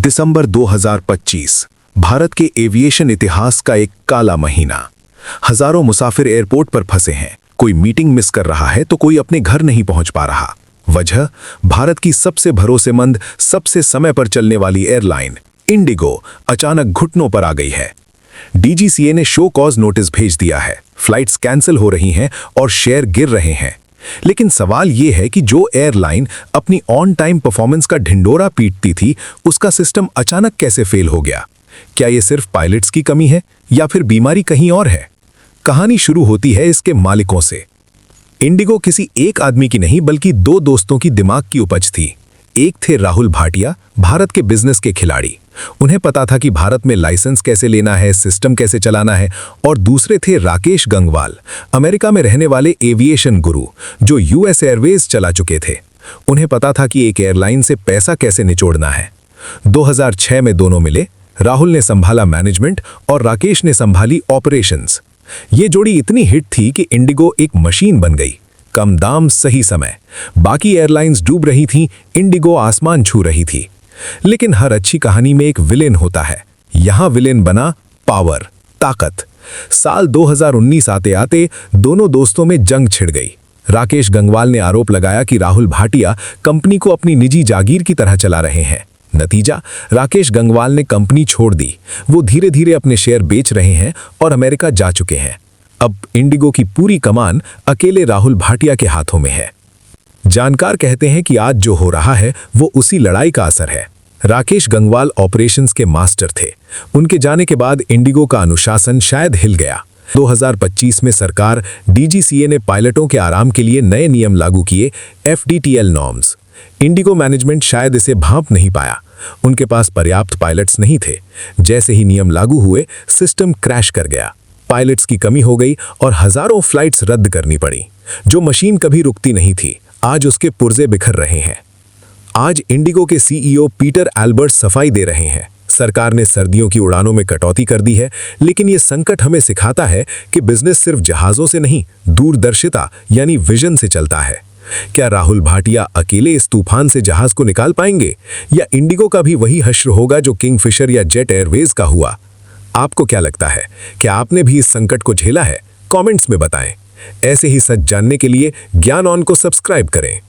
दिसंबर 2025 भारत के एविएशन इतिहास का एक काला महीना। हजारों मुसाफिर एयरपोर्ट पर फंसे हैं, कोई मीटिंग मिस कर रहा है तो कोई अपने घर नहीं पहुंच पा रहा। वजह, भारत की सबसे भरोसेमंद, सबसे समय पर चलने वाली एयरलाइन इंडिगो अचानक घुटनों पर आ गई है। डीजीसीए ने शो कॉज नोटिस भेज दिया है, फ्लाइट्स कैंसिल हो रही हैं और शेयर गिर रहे हैं। लेकिन सवाल यह है कि जो एयरलाइन अपनी ऑन टाइम परफॉर्मेंस का ढिंडोरा पीटती थी, उसका सिस्टम अचानक कैसे फेल हो गया? क्या यह सिर्फ पायलट्स की कमी है या फिर बीमारी कहीं और है? कहानी शुरू होती है इसके मालिकों से। इंडिगो किसी एक आदमी की नहीं बल्कि दो दोस्तों की दिमाग की उपज थी। एक थे राहुल भाटिया, भारत के बिजनेस के खिलाड़ी। उन्हें पता था कि भारत में लाइसेंस कैसे लेना है, सिस्टम कैसे चलाना है। और दूसरे थे राकेश गंगवाल, अमेरिका में रहने वाले एविएशन गुरु, जो यूएस एयरवेज चला चुके थे। उन्हें पता था कि एक एयरलाइन से पैसा कैसे निचोड़ना है। 2006 में दोनों मिले। राहुल ने संभाला मैनेजमेंट और राकेश ने संभाली ऑपरेशंस। ये जोड़ी इतनी हिट थी कि इंडिगो एक मशीन बन गई। कम दाम, सही समय। बाकी एयरलाइंस डूब रही थीं, इंडिगो आसमान छू रही थी। लेकिन हर अच्छी कहानी में एक विलेन होता है। यहां विलेन बना पावर, ताकत। साल 2019 आते आते दोनों दोस्तों में जंग छिड़ गई। राकेश गंगवाल ने आरोप लगाया कि राहुल भाटिया कंपनी को अपनी निजी जागीर की तरह चला रहे हैं। नतीजा, राकेश गंगवाल ने कंपनी छोड़ दी। वो धीरे धीरे अपने शेयर बेच रहे हैं और अमेरिका जा चुके हैं। अब इंडिगो की पूरी कमान अकेले राहुल भाटिया के हाथों में है। जानकार कहते हैं कि आज जो हो रहा है वो उसी लड़ाई का असर है। राकेश गंगवाल ऑपरेशंस के मास्टर थे। उनके जाने के बाद इंडिगो का अनुशासन शायद हिल गया। 2025 में सरकार डीजीसीए ने पायलटों के आराम के लिए नए नियम लागू किए, FDTL नॉर्म्स। इंडिगो मैनेजमेंट शायद इसे भांप नहीं पाया। उनके पास पर्याप्त पायलट्स नहीं थे। जैसे ही नियम लागू हुए, सिस्टम क्रैश कर गया। पायलट्स की कमी हो गई और हजारों फ्लाइट्स रद्द करनी पड़ी। जो मशीन कभी रुकती नहीं थी, आज उसके पुर्जे बिखर रहे हैं। आज इंडिगो के CEO पीटर एल्बर्ट सफाई दे रहे हैं। सरकार ने सर्दियों की उड़ानों में कटौती कर दी है, लेकिन यह संकट हमें सिखाता है कि बिजनेस सिर्फ जहाजों से नहीं, दूरदर्शिता यानी विजन से चलता है। क्या राहुल भाटिया अकेले इस तूफान से जहाज को निकाल पाएंगे, या इंडिगो का भी वही हश्र होगा जो किंगफिशर या जेट एयरवेज का हुआ? आपको क्या लगता है? क्या आपने भी इस संकट को झेला है? कमेंट्स में बताएं। ऐसे ही सच जानने के लिए ज्ञान ऑन को सब्सक्राइब करें।